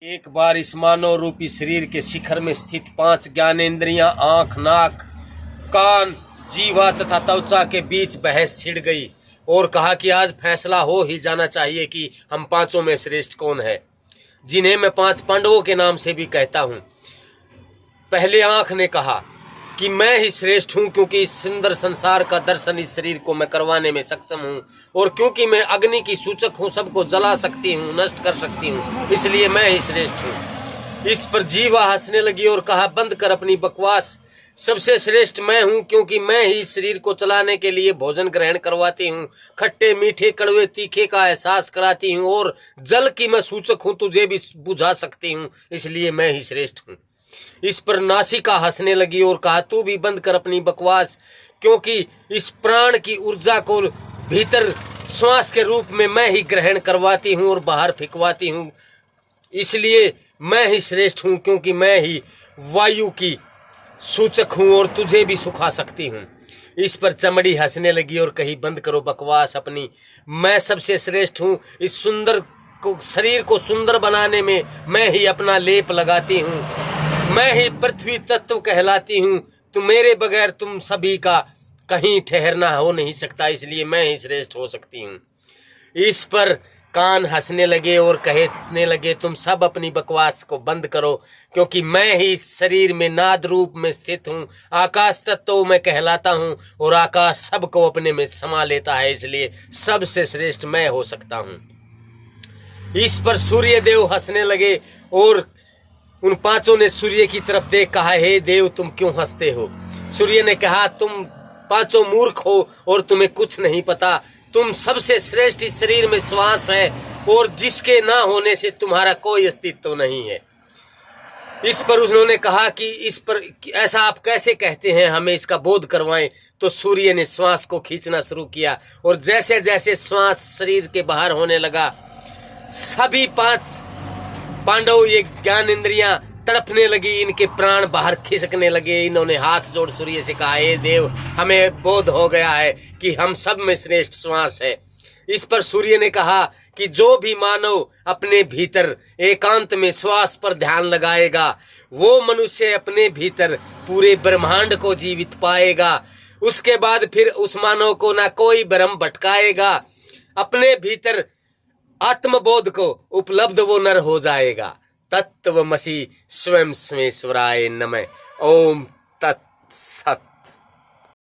एक बार इस मानव रूपी शरीर के शिखर में स्थित 5 ज्ञानेंद्रियां आंख, नाक, कान, जीवा तथा त्वचा के बीच बहस छिड़ गई और कहा कि आज फैसला हो ही जाना चाहिए कि हम पांचों में श्रेष्ठ कौन है, जिन्हें मैं 5 पांडवों के नाम से भी कहता हूं। पहले आंख ने कहा कि मैं ही श्रेष्ठ हूं, क्योंकि इस सुंदर संसार का दर्शन इस शरीर को मैं करवाने में सक्षम हूं, और क्योंकि मैं अग्नि की सूचक हूं, सबको जला सकती हूं, नष्ट कर सकती हूं, इसलिए मैं ही श्रेष्ठ हूं। इस पर जीवा हंसने लगी और कहा, बंद कर अपनी बकवास, सबसे श्रेष्ठ मैं हूं, क्योंकि मैं ही शरीर को चलाने के लिए भोजन ग्रहण करवाती हूं, खट्टे मीठे कड़वे तीखे का एहसास कराती हूं, और जल की मैं सूचक हूं, तुझे भी बुझा सकती हूं, इसलिए मैं ही श्रेष्ठ हूं। इस पर नासिका हंसने लगी और कहा, तू भी बंद कर अपनी बकवास, क्योंकि इस प्राण की ऊर्जा को भीतर श्वास के रूप में मैं ही ग्रहण करवाती हूं और बाहर फेंकवाती हूं, इसलिए मैं ही श्रेष्ठ हूं, क्योंकि मैं ही वायु की सूचक हूं और तुझे भी सुखा सकती हूं। इस पर चमड़ी हंसने लगी और कही, बंद करो बकवास अपनी, मैं सबसे श्रेष्ठ हूं, इस सुंदर शरीर को सुंदर बनाने में मैं ही अपना लेप लगाती हूं, मैं ही पृथ्वी तत्व कहलाती हूं, तो मेरे बगैर तुम सभी का कहीं ठहरना हो नहीं सकता, इसलिए मैं ही श्रेष्ठ हो सकती हूं। इस पर कान हंसने लगे और कहने लगे, तुम सब अपनी बकवास को बंद करो, क्योंकि मैं ही इस शरीर में नाद रूप में स्थित हूं, आकाश तत्व मैं कहलाता हूं, और आकाश सबको अपने में समा लेता है, इसलिए सबसे श्रेष्ठ मैं हो सकता हूं। इस पर सूर्य देव हंसने लगे और उन पांचों ने सूर्य की तरफ देख कहा, हे देव तुम क्यों हंसते हो? सूर्य ने कहा, तुम पांचों मूर्ख हो और तुम्हें कुछ नहीं पता, तुम सबसे श्रेष्ठ इस शरीर में श्वास है, और जिसके ना होने से तुम्हारा कोई अस्तित्व नहीं है। इस पर उन्होंने कहा कि इस पर ऐसा आप कैसे कहते हैं, हमें इसका बोध करवाएं। तो सूर्य ने श्वास को खींचना शुरू किया, और जैसे जैसे श्वास शरीर के बाहर होने लगा, सभी 5 पांडव ये ज्ञान इंद्रियां तड़पने लगी, इनके प्राण बाहर खिसकने लगे। इन्होंने हाथ जोड़ सूर्य से कहा, हे देव हमें बोध हो गया है कि हम सब में श्रेष्ठ श्वास है। इस पर सूर्य ने कहा कि जो भी मानव अपने भीतर एकांत में श्वास पर ध्यान लगाएगा, वो मनुष्य अपने भीतर पूरे ब्रह्मांड को जीवित पाएगा। उसके बाद फिर उस मानव को ना कोई भ्रम भटकाएगा, अपने भीतर आत्मबोध को उपलब्ध वो नर हो जाएगा। तत्वमसि स्वयं स्वेश्वराय नमः। ओम तत्सत।